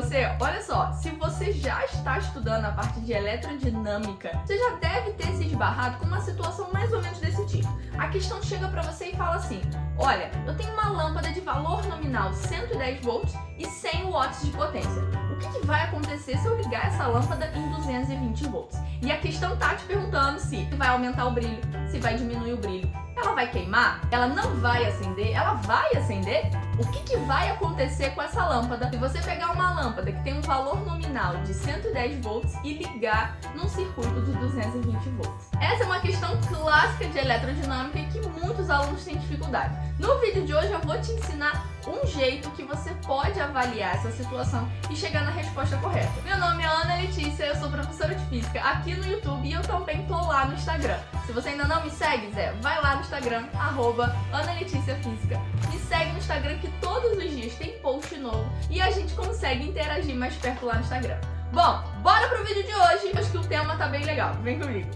você? Olha só, se você já está estudando a parte de eletrodinâmica, você já deve ter se esbarrado com uma situação mais ou menos desse tipo. A questão chega para você e fala assim: olha, eu tenho uma lâmpada de valor nominal 110 volts e 100 watts de potência. O que vai acontecer se eu ligar essa lâmpada em 220 volts? E a questão tá te perguntando se vai aumentar o brilho, se vai diminuir o brilho. Ela vai queimar? Ela não vai acender? Ela vai acender? O que vai acontecer com essa lâmpada se você pegar uma lâmpada que tem um valor nominal de 110 volts e ligar num circuito de 220 volts? Essa é uma questão clássica de eletrodinâmica e que muitos alunos têm dificuldade. No vídeo de hoje eu vou te ensinar um jeito que você pode avaliar essa situação e chegar na resposta correta. Meu nome é Ana Letícia, eu sou professora de física aqui no YouTube e eu também tô lá no Instagram. Se você ainda não me segue, Zé, vai lá no Instagram, @AnaLeticiaFísica. Me segue no Instagram que todos os dias tem post novo e a gente consegue interagir mais perto lá no Instagram. Bom, bora pro vídeo de hoje, acho que o tema tá bem legal, vem comigo.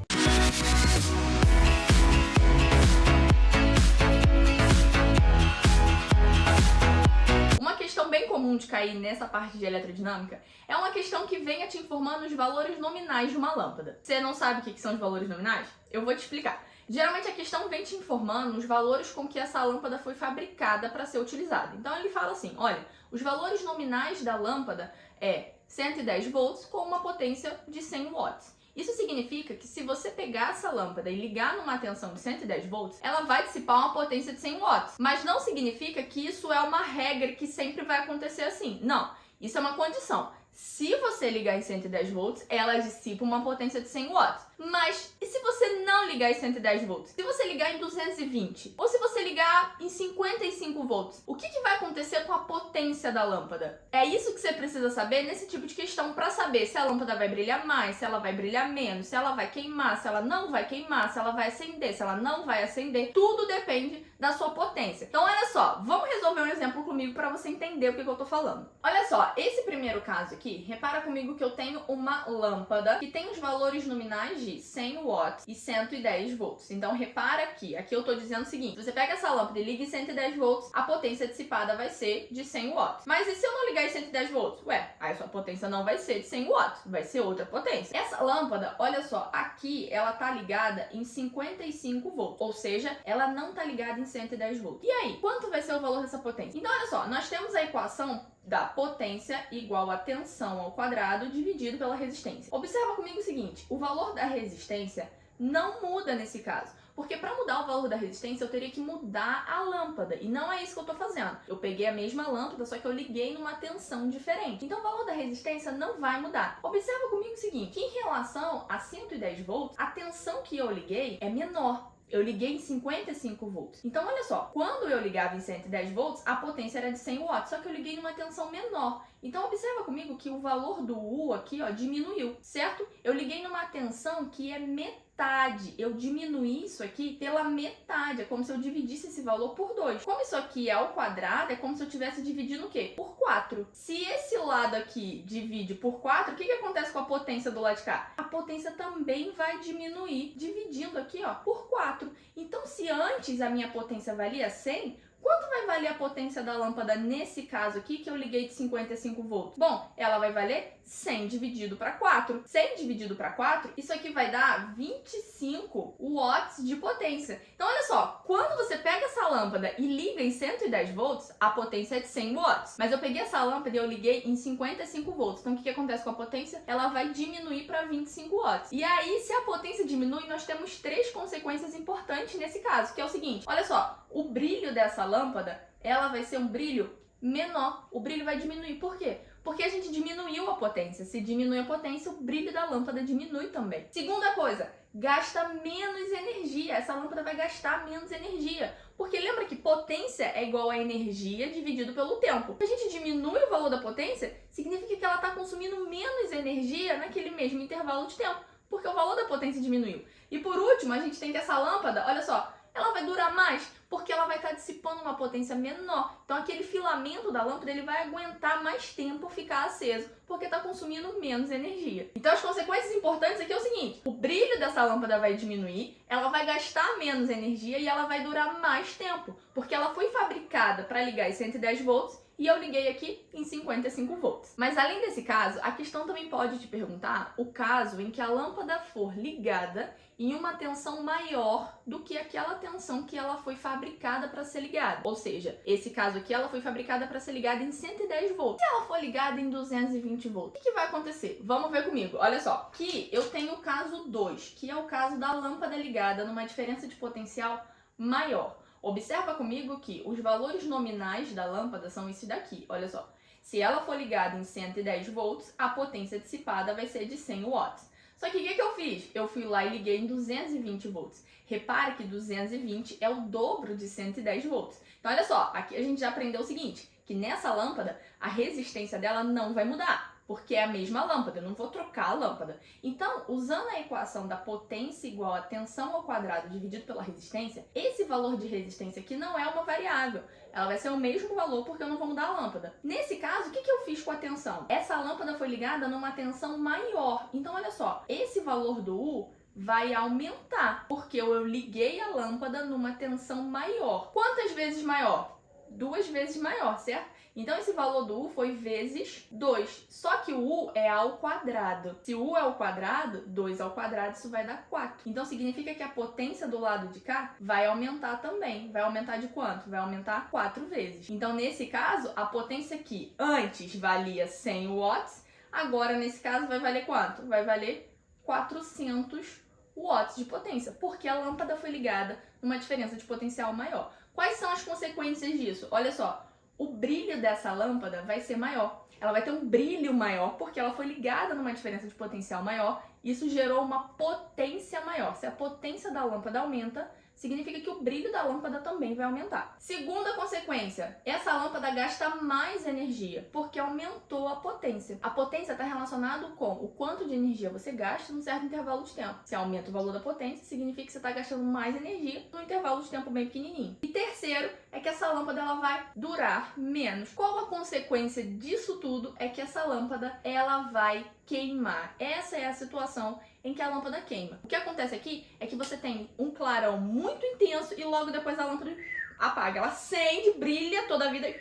Uma questão bem comum de cair nessa parte de eletrodinâmica é uma questão que venha te informando os valores nominais de uma lâmpada. Você não sabe o que são os valores nominais? Eu vou te explicar. Geralmente a questão vem te informando os valores com que essa lâmpada foi fabricada para ser utilizada. Então ele fala assim, olha, os valores nominais da lâmpada é 110 volts com uma potência de 100 watts. Isso significa que se você pegar essa lâmpada e ligar numa tensão de 110 volts, ela vai dissipar uma potência de 100 watts. Mas não significa que isso é uma regra que sempre vai acontecer assim. Não, isso é uma condição. Se você ligar em 110 volts, ela dissipa uma potência de 100 watts. Mas e se você não ligar em 110 volts? Se você ligar em 220? Ou se você ligar em 55 volts? O que vai acontecer com a potência da lâmpada? É isso que você precisa saber nesse tipo de questão para saber se a lâmpada vai brilhar mais, se ela vai brilhar menos, se ela vai queimar, se ela não vai queimar, se ela vai acender, se ela não vai acender. Tudo depende da sua potência. Então olha só, vamos resolver um exemplo comigo para você entender o que eu tô falando. Olha só, esse primeiro caso aqui, repara comigo que eu tenho uma lâmpada que tem os valores nominais de 100 watts e 110 volts. Então repara aqui eu tô dizendo o seguinte: você pega essa lâmpada e liga em 110 volts, a potência dissipada vai ser de 100 watts. Mas e se eu não ligar em 110 volts? Ué, aí a sua potência não vai ser de 100 watts, vai ser outra potência. Essa lâmpada, olha só, aqui ela tá ligada em 55 volts, ou seja, ela não tá ligada em 110 volts. E aí, quanto vai ser o valor dessa potência? Então olha só, nós temos a equação da potência igual a tensão ao quadrado dividido pela resistência. Observa comigo o seguinte, o valor da resistência não muda nesse caso, porque para mudar o valor da resistência eu teria que mudar a lâmpada, e não é isso que eu tô fazendo. Eu peguei a mesma lâmpada, só que eu liguei numa tensão diferente. Então o valor da resistência não vai mudar. Observa comigo o seguinte, que em relação a 110 volts, a tensão que eu liguei é menor. Eu liguei em 55 volts. Então, olha só, quando eu ligava em 110 volts, a potência era de 100 watts, só que eu liguei numa tensão menor. Então, observa comigo que o valor do U aqui, ó, diminuiu, certo? Eu liguei numa tensão que é metade. Eu diminuí isso aqui pela metade. É como se eu dividisse esse valor por 2. Como isso aqui é ao quadrado, é como se eu tivesse dividindo o quê? Por 4. Se esse lado aqui divide por 4, o que acontece com a potência do lado de cá? A potência também vai diminuir, dividindo aqui, ó, por 4. Então, se antes a minha potência valia 100, quanto vai valer a potência da lâmpada nesse caso aqui, que eu liguei de 55 volts? Bom, ela vai valer 100 dividido para 4. 100 dividido para 4, isso aqui vai dar 25 watts de potência. Então, olha só, quando você pega essa lâmpada e liga em 110 volts, a potência é de 100 watts. Mas eu peguei essa lâmpada e eu liguei em 55 volts. Então, o que acontece com a potência? Ela vai diminuir para 25 watts. E aí, se a potência diminui, nós temos 3 consequências importantes nesse caso, que é o seguinte, olha só, o brilho dessa lâmpada, ela vai ser um brilho menor. O brilho vai diminuir. Por quê? Porque a gente diminuiu a potência. Se diminui a potência, o brilho da lâmpada diminui também. Segunda coisa, gasta menos energia. Essa lâmpada vai gastar menos energia. Porque lembra que potência é igual a energia dividido pelo tempo. Se a gente diminui o valor da potência, significa que ela está consumindo menos energia naquele mesmo intervalo de tempo. Porque o valor da potência diminuiu. E por último, a gente tem que essa lâmpada, olha só, ela vai durar mais, porque ela vai estar dissipando uma potência menor. Então aquele filamento da lâmpada ele vai aguentar mais tempo ficar aceso, porque está consumindo menos energia. Então as consequências importantes aqui é o seguinte, o brilho dessa lâmpada vai diminuir, ela vai gastar menos energia e ela vai durar mais tempo, porque ela foi fabricada para ligar em 110 volts e eu liguei aqui em 55 volts. Mas além desse caso, a questão também pode te perguntar o caso em que a lâmpada for ligada em uma tensão maior do que aquela tensão que ela foi fabricada para ser ligada. Ou seja, esse caso aqui ela foi fabricada para ser ligada em 110 volts. Se ela for ligada em 220 volts, o que vai acontecer? Vamos ver comigo. Olha só, aqui eu tenho o caso 2, que é o caso da lâmpada ligada numa diferença de potencial maior. Observa comigo que os valores nominais da lâmpada são esses daqui. Olha só, se ela for ligada em 110 volts, a potência dissipada vai ser de 100 watts. Só que o que eu fiz? Eu fui lá e liguei em 220 volts. Repare que 220 é o dobro de 110 volts. Então, olha só, aqui a gente já aprendeu o seguinte, que nessa lâmpada, a resistência dela não vai mudar, porque é a mesma lâmpada, eu não vou trocar a lâmpada. Então, usando a equação da potência igual a tensão ao quadrado dividido pela resistência, esse valor de resistência aqui não é uma variável. Ela vai ser o mesmo valor porque eu não vou mudar a lâmpada. Nesse caso, o que eu fiz com a tensão? Essa lâmpada foi ligada numa tensão maior. Então, olha só, esse valor do U vai aumentar, porque eu liguei a lâmpada numa tensão maior. Quantas vezes maior? 2 vezes maior, certo? Então, esse valor do U foi vezes 2. Só que o U é ao quadrado. Se o U é ao quadrado, 2 ao quadrado, isso vai dar 4. Então, significa que a potência do lado de cá vai aumentar também. Vai aumentar de quanto? Vai aumentar 4 vezes. Então, nesse caso, a potência que antes valia 100 watts, agora, nesse caso, vai valer quanto? Vai valer 400 watts de potência, porque a lâmpada foi ligada numa diferença de potencial maior. Quais são as consequências disso? Olha só. O brilho dessa lâmpada vai ser maior. Ela vai ter um brilho maior porque ela foi ligada numa diferença de potencial maior. Isso gerou uma potência maior. Se a potência da lâmpada aumenta, significa que o brilho da lâmpada também vai aumentar. Segunda consequência, essa lâmpada gasta mais energia, porque aumentou a potência. A potência está relacionada com o quanto de energia você gasta num certo intervalo de tempo. Se aumenta o valor da potência, significa que você está gastando mais energia num intervalo de tempo bem pequenininho. E terceiro, é que essa lâmpada ela vai durar menos. Qual a consequência disso tudo? É que essa lâmpada ela vai queimar. Essa é a situação em que a lâmpada queima. O que acontece aqui é que você tem um clarão muito intenso e logo depois a lâmpada apaga. Ela acende, brilha toda a vida,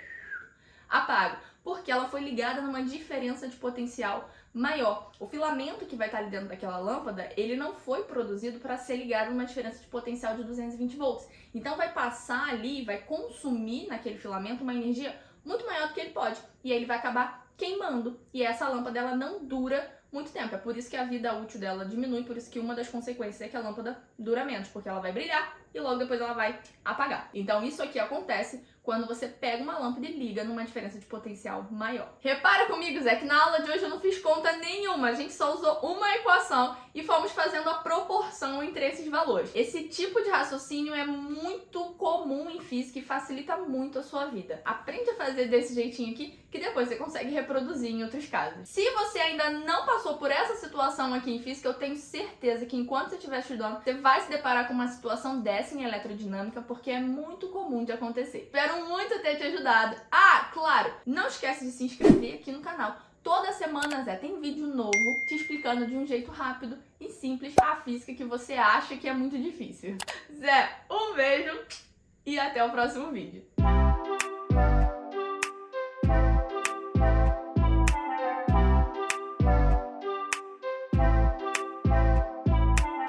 apaga. Porque ela foi ligada numa diferença de potencial maior. O filamento que vai estar ali dentro daquela lâmpada, ele não foi produzido para ser ligado numa diferença de potencial de 220 volts. Então vai passar ali, vai consumir naquele filamento uma energia muito maior do que ele pode. E aí ele vai acabar queimando. E essa lâmpada ela não dura muito tempo. É por isso que a vida útil dela diminui, por isso que uma das consequências é que a lâmpada dura menos, porque ela vai brilhar e logo depois ela vai apagar. Então isso aqui acontece quando você pega uma lâmpada e liga numa diferença de potencial maior. Repara comigo, Zé, que na aula de hoje eu não fiz conta nenhuma, a gente só usou uma equação e fomos fazendo a proporção entre esses valores. Esse tipo de raciocínio é muito comum em física e facilita muito a sua vida. Aprende a fazer desse jeitinho aqui, que depois você consegue reproduzir em outros casos. Se você ainda não passou por essa situação aqui em física, eu tenho certeza que enquanto você estiver estudando, você vai se deparar com uma situação dessa em eletrodinâmica, porque é muito comum de acontecer. Espero muito ter te ajudado. Ah, claro, não esquece de se inscrever aqui no canal. Toda semana, Zé, tem vídeo novo te explicando de um jeito rápido e simples a física que você acha que é muito difícil. Zé, um beijo e até o próximo vídeo.